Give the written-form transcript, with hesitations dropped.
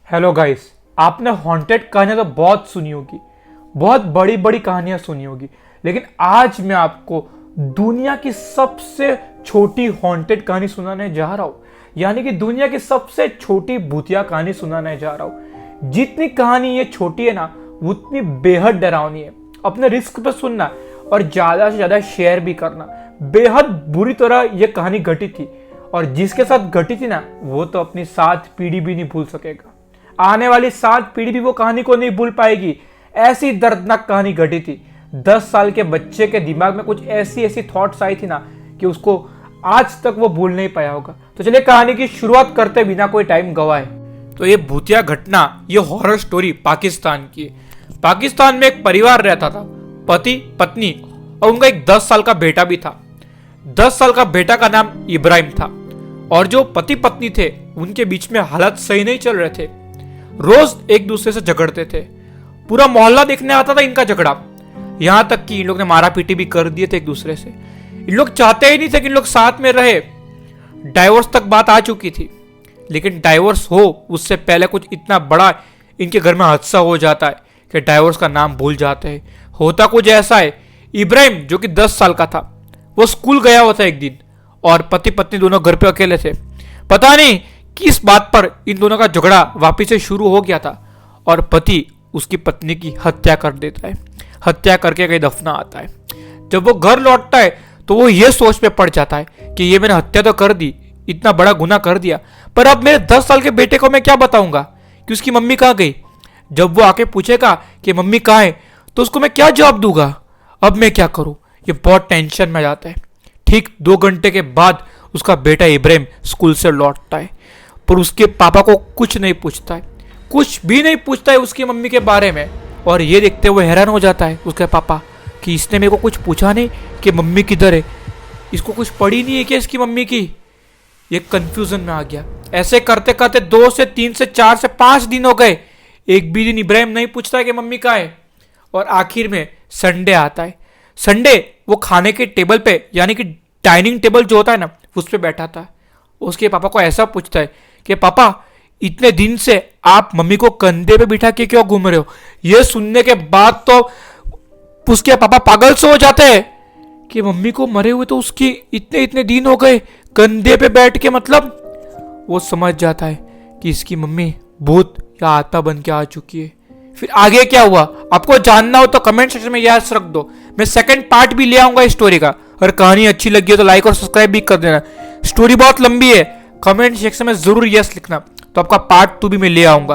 Hello guys, आपने haunted कहानियां तो बहुत सुनी होगी, बहुत बड़ी बड़ी कहानियां सुनी होगी, लेकिन आज मैं आपको दुनिया की सबसे छोटी हॉन्टेड कहानी सुनाने जा रहा हूं। यानी कि दुनिया की सबसे छोटी भूतिया कहानी सुनाने जा रहा हूं। जितनी कहानी ये छोटी है ना, उतनी बेहद डरावनी है। अपने रिस्क पे सुनना और ज्यादा से ज्यादा शेयर भी करना। बेहद बुरी तरह यह कहानी घटी थी, और जिसके साथ घटी थी ना, वो तो अपनी 7 पीढ़ी भी नहीं भूल सकेगा। आने वाली 7 पीढ़ी भी वो कहानी को नहीं भूल पाएगी। ऐसी दर्दनाक कहानी घटी थी। 10 साल के बच्चे के दिमाग में कुछ ऐसी ऐसी थॉट्स आई थी ना, कि उसको आज तक वो भूल नहीं पाया होगा। तो चलिए कहानी की शुरुआत करते बिना कोई टाइम गवाए। तो ये भूतिया घटना, ये हॉरर स्टोरी पाकिस्तान की है। पाकिस्तान में एक परिवार रहता था, पति पत्नी और उनका एक 10 साल का बेटा भी था। 10 साल का बेटा का नाम इब्राहिम था, और जो पति पत्नी थे उनके बीच में हालात सही नहीं चल रहे थे। रोज एक दूसरे से झगड़ते थे। पूरा मोहल्ला देखने आता था इनका झगड़ा। यहां तक कि इन लोग ने मारा पीटी भी कर दिए थे एक दूसरे से। इन लोग चाहते ही नहीं थे कि इन लोग साथ में रहे। डाइवोर्स तक बात आ चुकी थी, लेकिन डाइवोर्स हो उससे पहले कुछ इतना बड़ा इनके घर में हादसा हो जाता है कि डाइवोर्स का नाम भूल जाते हैं। होता कुछ ऐसा है, इब्राहिम जो कि 10 साल का था, वो स्कूल गया हुआ था एक दिन, और पति पत्नी दोनों घर पे अकेले थे। पता नहीं किस बात पर इन दोनों का झगड़ा वापिस से शुरू हो गया था, और पति उसकी पत्नी की हत्या कर देता है। हत्या करके कहीं दफना आता है। जब वो घर लौटता है तो वो ये सोच में पड़ जाता है कि ये मैंने हत्या तो कर दी, इतना बड़ा गुनाह कर दिया, पर अब मेरे 10 साल के बेटे को मैं क्या बताऊंगा कि उसकी मम्मी कहाँ गई। जब वो आके पूछेगा कि मम्मी कहाँ है, तो उसको मैं क्या जवाब दूंगा। अब मैं क्या करूं, ये बहुत टेंशन में जाता है। ठीक 2 घंटे के बाद उसका बेटा इब्राहिम स्कूल से लौटता है, पर उसके पापा को कुछ नहीं पूछता है, कुछ भी नहीं पूछता है उसकी मम्मी के बारे में। और ये देखते हुए हैरान हो जाता है उसके पापा कि इसने मेरे को कुछ पूछा नहीं कि मम्मी किधर है, इसको कुछ पड़ी नहीं है क्या इसकी मम्मी की। ये कंफ्यूजन में आ गया। ऐसे करते करते 2 से 3 से 4 से 5 दिन हो गए। एक भी दिन इब्राहिम नहीं पूछता है कि मम्मी कहाँ है। और आखिर में संडे आता है। संडे वो खाने के टेबल पे, यानी कि डाइनिंग टेबल जो होता है ना, उस पर बैठा था। उसके पापा को ऐसा पूछता है कि पापा, इतने दिन से आप मम्मी को कंधे पे बिठा के क्यों घूम रहे हो। यह सुनने के बाद तो उसके पापा पागल से हो जाते हैं कि मम्मी को मरे हुए तो उसकी इतने इतने दिन हो गए, कंधे पे बैठ के, मतलब वो समझ जाता है कि इसकी मम्मी भूत या आत्मा बन के आ चुकी है। फिर आगे क्या हुआ आपको जानना हो तो कमेंट सेक्शन में याद रख दो। मैं सेकंड पार्ट भी ले आऊंगा इस स्टोरी का। अगर कहानी अच्छी लगी हो तो लाइक और सब्सक्राइब भी कर देना। स्टोरी बहुत लंबी है, कमेंट सेक्शन में जरूर यस लिखना, तो आपका पार्ट 2 भी मैं ले आऊंगा।